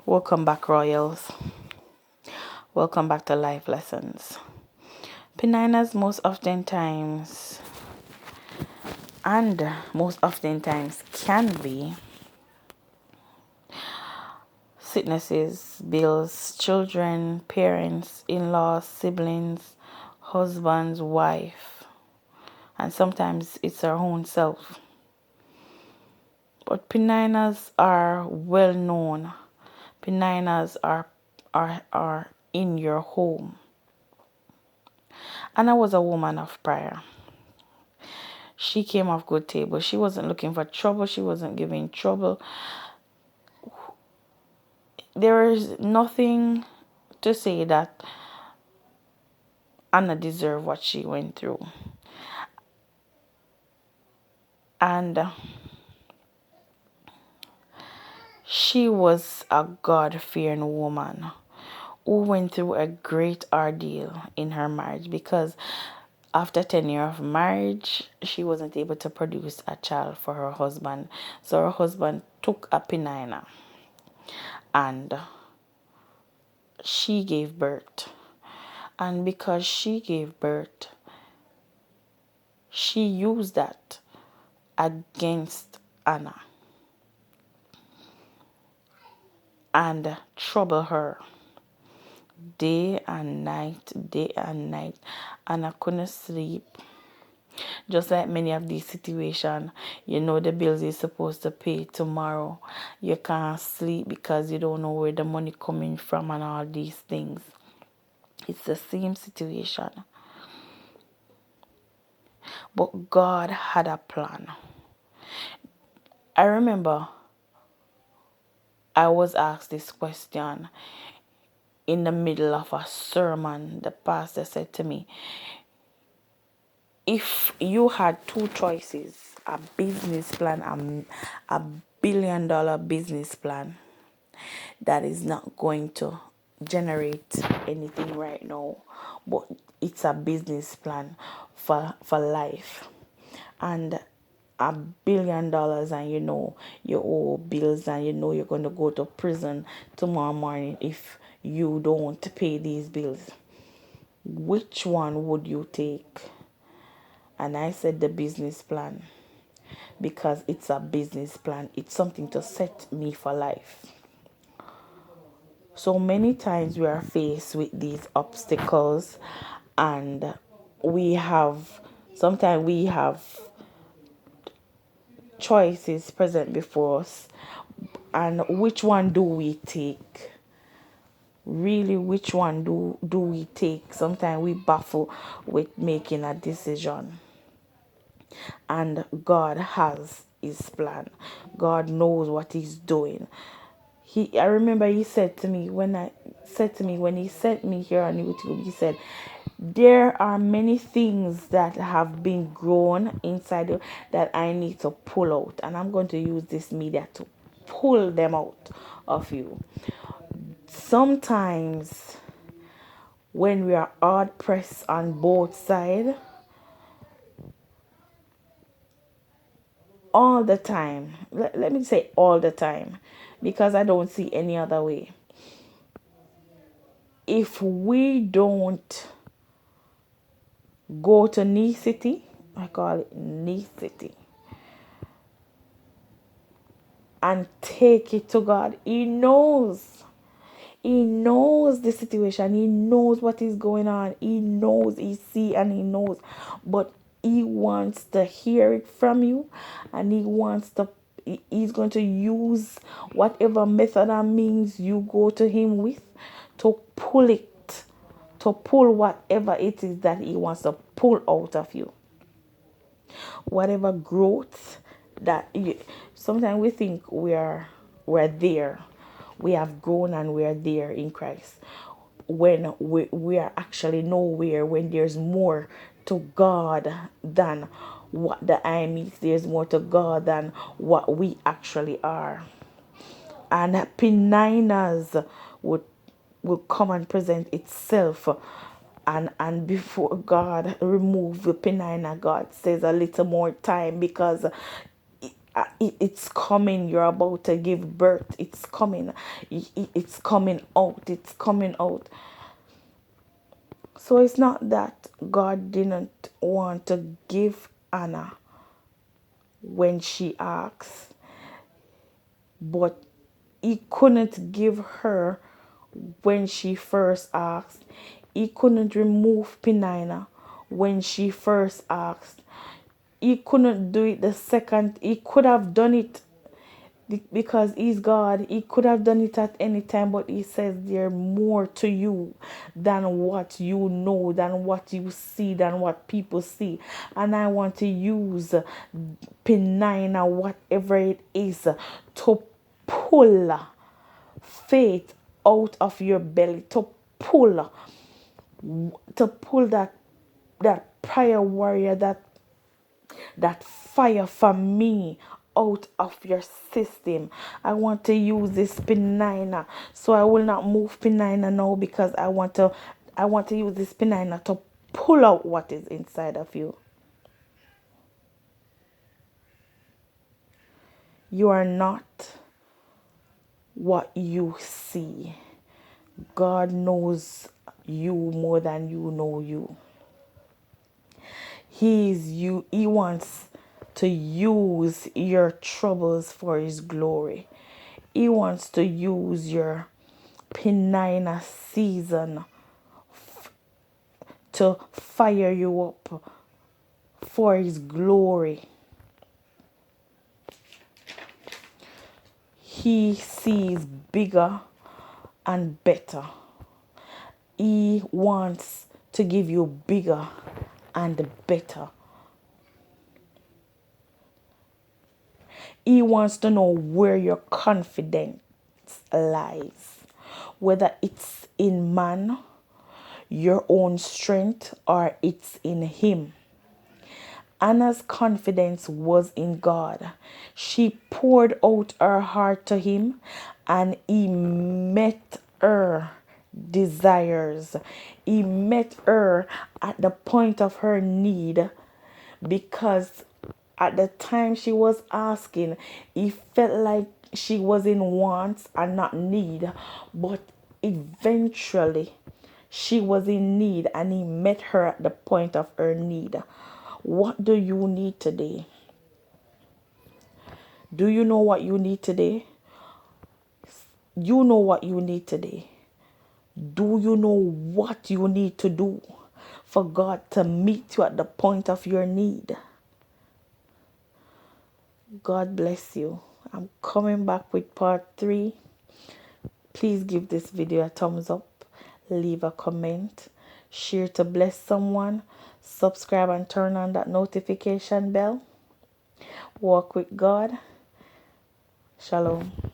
Welcome back, Royals. Welcome back to Life Lessons. Peninnahs most oftentimes can be sicknesses, bills, children, parents, in-laws, siblings, husbands, wife, and sometimes it's our own self. But Peninnahs are well known. Peninnahs are in your home. Anna was a woman of prayer. She came off good table. She wasn't looking for trouble. She wasn't giving trouble. There is nothing to say that Anna deserved what she went through. And she was a God-fearing woman who went through a great ordeal in her marriage, because after 10 years of marriage, she wasn't able to produce a child for her husband. So her husband took a Peninnah and she gave birth. And because she gave birth, she used that against Anna and trouble her day and night. Anna couldn't sleep. Just like many of these situations, you know the bills you're supposed to pay tomorrow. You can't sleep because you don't know where the money coming from and all these things. It's the same situation. But God had a plan. I remember I was asked this question in the middle of a sermon. The pastor said to me, if you had two choices, a business plan, a $1 billion business plan that is not going to generate anything right now, but it's a business plan for life, and $1 billion, and you know you owe bills, and you know you're going to go to prison tomorrow morning if you don't pay these bills, which one would you take? And I said the business plan, because it's a business plan. It's something to set me for life. So many times we are faced with these obstacles, and sometimes we have choices present before us, and which one do we take? Really, which one do we take? Sometimes we baffle with making a decision. And God has his plan. God knows what he's doing. I remember he said to me when he sent me here on YouTube, he said, there are many things that have been grown inside you that I need to pull out, and I'm going to use this media to pull them out of you. Sometimes when we are hard pressed on both sides, all the time, let me say all the time, because I don't see any other way. If we don't go to necessity, I call it necessity, and take it to God, he knows the situation. He knows what is going on. He knows, he sees, and he knows. But he wants to hear it from you, and he's going to use whatever method and means you go to him with to pull whatever it is that he wants to pull out of you. Whatever growth sometimes we think we're there, we have grown and we're there in Christ, when we are actually nowhere, when there's more to God than what the eye meets. There's more to God than what we actually are. And Peninnahs will come and present itself, and before God remove the Peninnah, God says a little more time, because It's coming. You're about to give birth. It's coming. It's coming out. It's coming out. So it's not that God didn't want to give Anna when she asked, but he couldn't give her when she first asked. He couldn't remove Peninnah when she first asked. He couldn't do it the second. He could have done it because he's God. He could have done it at any time, but he says there's more to you than what you know, than what you see, than what people see. And I want to use Peninnah, whatever it is, to pull faith out of your belly, pull to pull that prayer warrior, that fire for me out of your system. I want to use this Peninnah. So I will not move Peninnah now, because I want to use this Peninnah to pull out what is inside of you. You are not what you see. God knows you more than you know you. He wants to use your troubles for his glory. He wants to use your Peninnah season to fire you up for his glory. He sees bigger and better. He wants to give you bigger and better. He wants to know where your confidence lies, whether it's in man, your own strength, or it's in him. Anna's confidence was in God. She poured out her heart to him, and he met her desires. He met her at the point of her need, because at the time she was asking, he felt like she was in wants and not need. But eventually she was in need, and he met her at the point of her need. What do you need today? Do you know what you need today? You know what you need today. Do you know what you need to do for God to meet you at the point of your need? God bless you. I'm coming back with part 3. Please give this video a thumbs up, leave a comment, share to bless someone, subscribe and turn on that notification bell. Walk with God. Shalom.